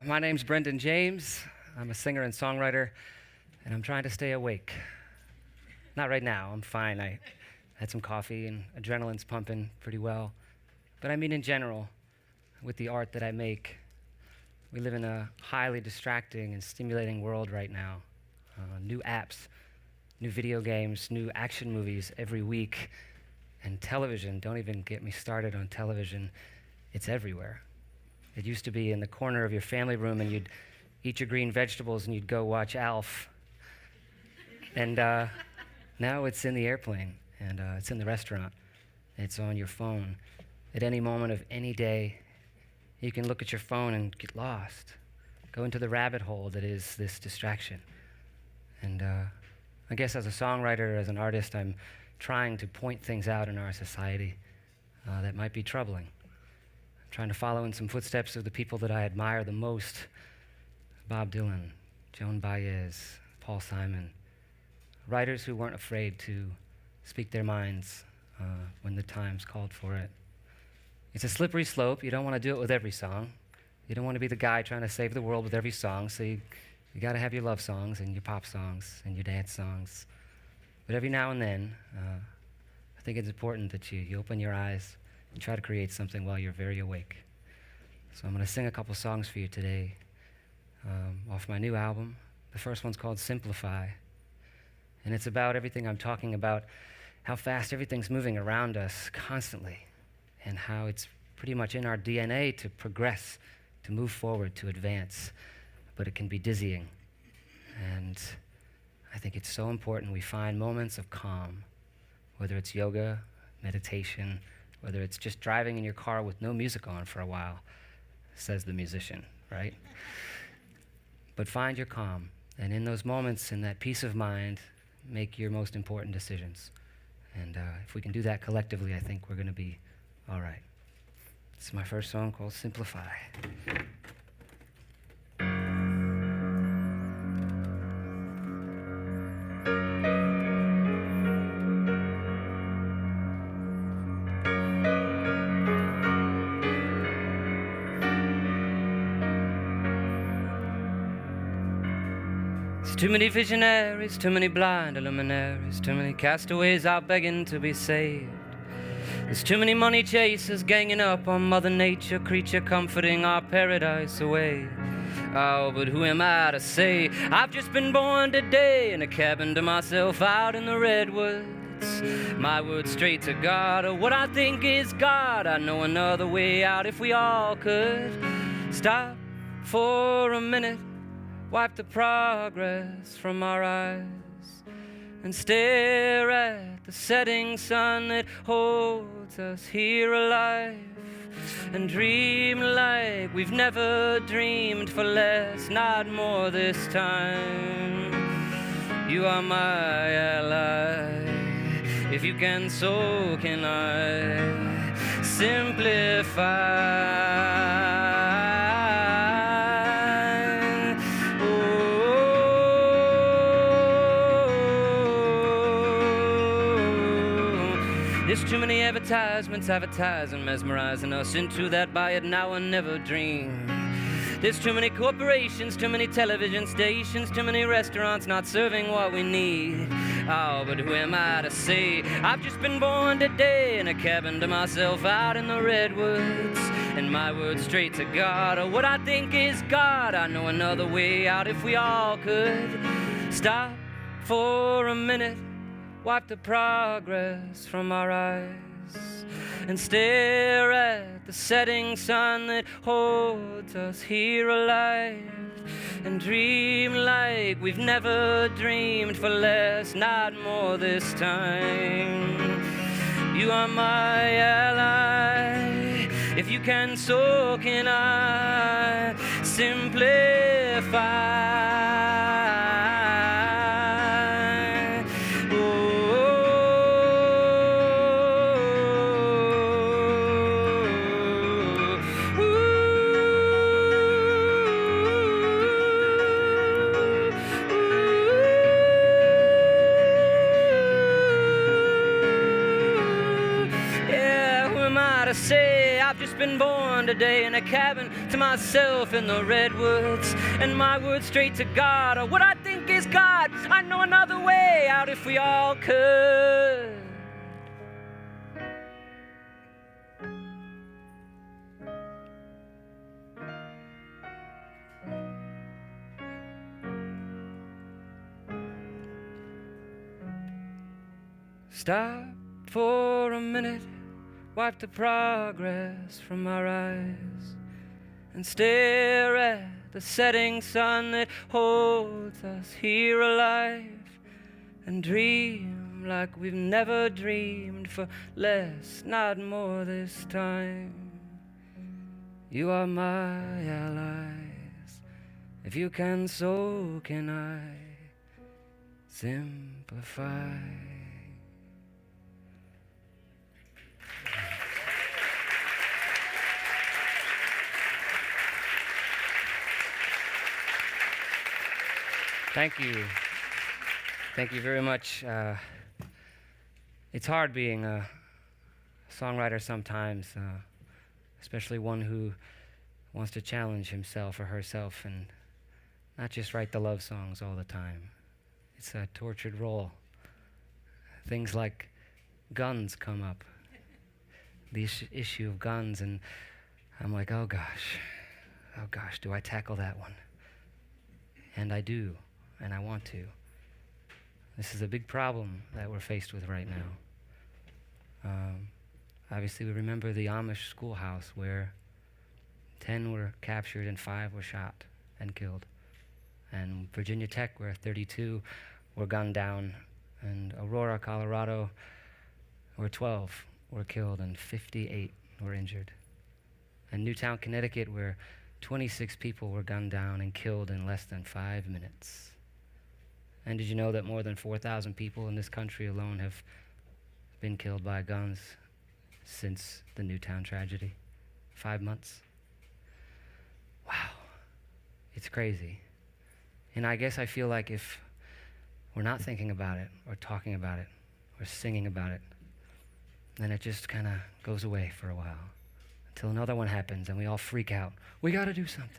My name's Brendan James. I'm a singer and songwriter, and I'm trying to stay awake. Not right now, I'm fine. I had some coffee and adrenaline's pumping pretty well. But I mean in general, with the art that I make, we live in a highly distracting and stimulating world right now. New apps, new video games, new action movies every week, and television. Don't even get me started on television. It's everywhere. It used to be in the corner of your family room and you'd eat your green vegetables and you'd go watch Alf. And now it's in the airplane and it's in the restaurant. It's on your phone. At any moment of any day, you can look at your phone and get lost. Go into the rabbit hole that is this distraction. And I guess as a songwriter, as an artist, I'm trying to point things out in our society that might be troubling. Trying to follow in some footsteps of the people that I admire the most: Bob Dylan, Joan Baez, Paul Simon, writers who weren't afraid to speak their minds when the times called for it. It's a slippery slope. You don't want to do it with every song. You don't want to be the guy trying to save the world with every song, so you got to have your love songs and your pop songs and your dance songs. But every now and then, I think it's important that you open your eyes and try to create something while you're very awake. So I'm going to sing a couple songs for you today off my new album. The first one's called Simplify. And it's about everything I'm talking about, how fast everything's moving around us constantly, and how it's pretty much in our DNA to progress, to move forward, to advance. But it can be dizzying. And I think it's so important we find moments of calm, whether it's yoga, meditation, whether it's just driving in your car with no music on for a while, says the musician, right? But find your calm, and in those moments, in that peace of mind, make your most important decisions. And if we can do that collectively, I think we're going to be all right. This is my first song called Simplify. Too many visionaries, too many blind luminaries, too many castaways out begging to be saved. There's too many money chasers ganging up on Mother Nature, creature comforting our paradise away. Oh, but who am I to say? I've just been born today in a cabin to myself out in the redwoods. My word straight to God, or what I think is God. I know another way out if we all could stop for a minute, wipe the progress from our eyes, and stare at the setting sun that holds us here alive, and dream like we've never dreamed for less, not more this time. You are my ally. If you can, so can I. Simplify. There's too many advertisements advertising, mesmerizing us into that buy it now or never dream. There's too many corporations, too many television stations, too many restaurants not serving what we need. Oh, but who am I to say? I've just been born today in a cabin to myself out in the redwoods, and my word straight to God, or what I think is God. I know another way out if we all could stop for a minute, wipe the progress from our eyes, and stare at the setting sun that holds us here alive, and dream like we've never dreamed for less, not more this time. You are my ally. If you can, so can I. Simplify. say I've just been born today in a cabin to myself in the redwoods, and my words straight to God are what I think is God. I know another way out if we all could. Stop for a minute, wipe the progress from our eyes, and stare at the setting sun that holds us here alive, and dream like we've never dreamed for less, not more this time. You are my allies. If you can, so can I. Simplify. Thank you. Thank you very much. It's hard being a songwriter sometimes, especially one who wants to challenge himself or herself and not just write the love songs all the time. It's a tortured role. Things like guns come up, the issue of guns, and I'm like, oh gosh, do I tackle that one? And I do. And I want to. This is a big problem that we're faced with right now. Obviously, we remember the Amish schoolhouse where 10 were captured and 5 were shot and killed. And Virginia Tech, where 32 were gunned down. And Aurora, Colorado, where 12 were killed and 58 were injured. And Newtown, Connecticut, where 26 people were gunned down and killed in less than 5 minutes. And did you know that more than 4,000 people in this country alone have been killed by guns since the Newtown tragedy? 5 months? Wow. It's crazy. And I guess I feel like if we're not thinking about it or talking about it or singing about it, then it just kind of goes away for a while until another one happens and we all freak out. We got to do something.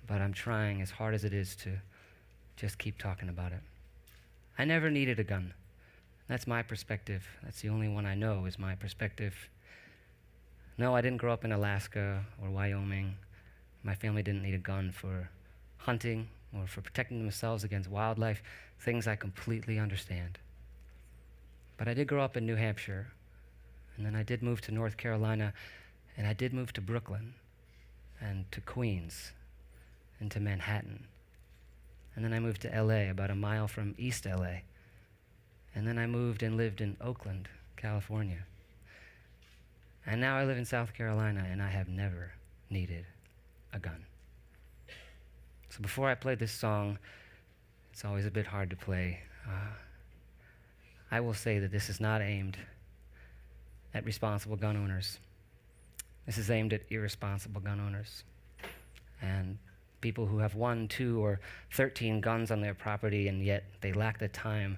But I'm trying as hard as it is to just keep talking about it. I never needed a gun. That's my perspective. That's the only one I know is my perspective. No, I didn't grow up in Alaska or Wyoming. My family didn't need a gun for hunting or for protecting themselves against wildlife, things I completely understand. But I did grow up in New Hampshire, and then I did move to North Carolina, and I did move to Brooklyn and to Queens and to Manhattan. And then I moved to LA, about a mile from East LA. And then I moved and lived in Oakland, California. And now I live in South Carolina, and I have never needed a gun. So before I play this song, it's always a bit hard to play. I will say that this is not aimed at responsible gun owners. This is aimed at irresponsible gun owners and people who have 1, 2, or 13 guns on their property, and yet they lack the time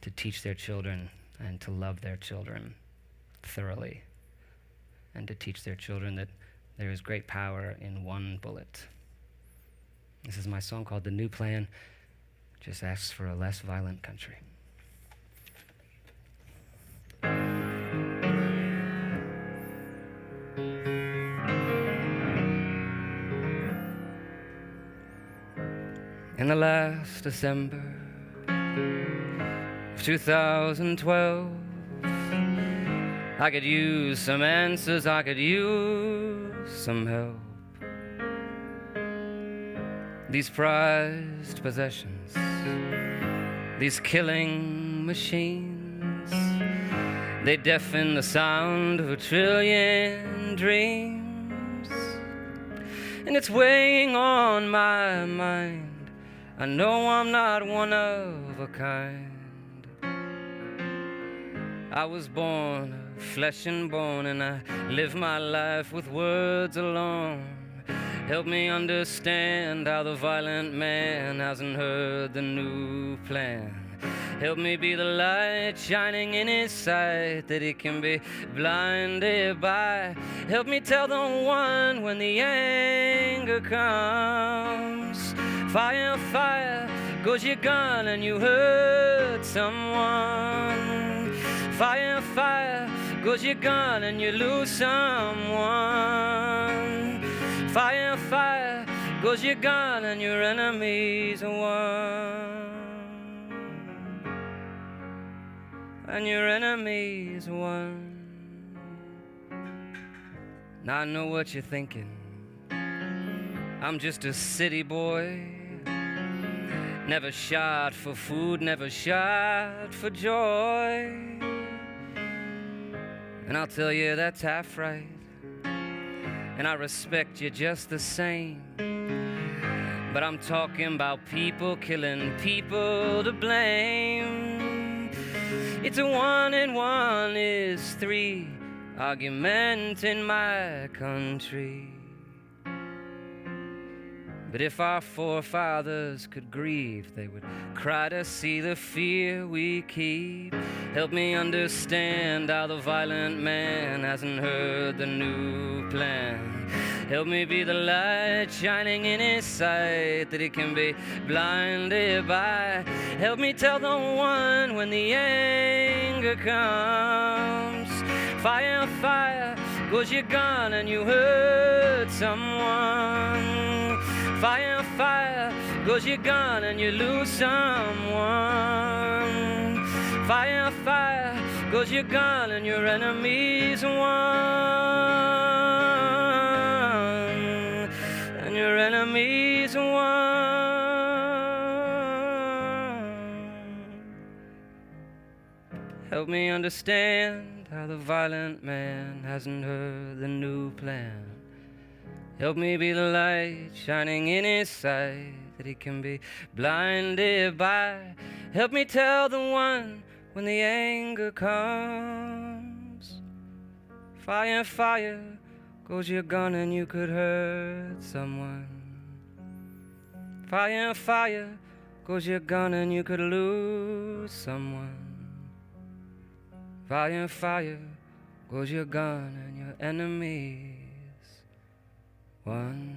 to teach their children and to love their children thoroughly, and to teach their children that there is great power in one bullet. This is my song called The New Plan. Just asks for a less violent country. In the last December of 2012, I could use some answers, I could use some help. These prized possessions, these killing machines, they deafen the sound of a trillion dreams. And it's weighing on my mind. I know I'm not one of a kind. I was born of flesh and bone, and I live my life with words alone. Help me understand how the violent man hasn't heard the new plan. Help me be the light shining in his sight that he can be blinded by. Help me tell the one when the anger comes. Fire, fire, goes your gun and you hurt someone. Fire, fire, goes your gun and you lose someone. Fire, fire, goes your gun and your enemies are won. And your enemies are won. Now I know what you're thinking. I'm just a city boy. Never shot for food, never shot for joy. And I'll tell you that's half right. And I respect you just the same. But I'm talking about people killing people to blame. It's a 1 and 1 is 3 argument in my country. But if our forefathers could grieve, they would cry to see the fear we keep. Help me understand how the violent man hasn't heard the new plan. Help me be the light shining in his sight that he can be blinded by. Help me tell the one when the anger comes. Fire, fire, goes your gun and you hurt someone. Fire, fire, goes your gun and you lose someone. Fire, fire, goes your gun and your enemies won. And your enemies won. Help me understand how the violent man hasn't heard the new plan. Help me be the light shining in his sight that he can be blinded by. Help me tell the one when the anger comes. Fire, fire, goes your gun and you could hurt someone. Fire, fire, goes your gun and you could lose someone. Fire, fire, goes your gun and your enemies won.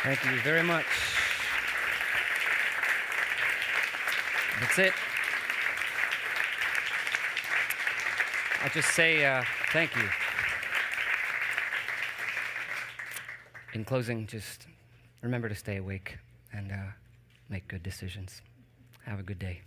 Thank you very much. That's it. I'll just say thank you. In closing, just remember to stay awake and make good decisions. Have a good day.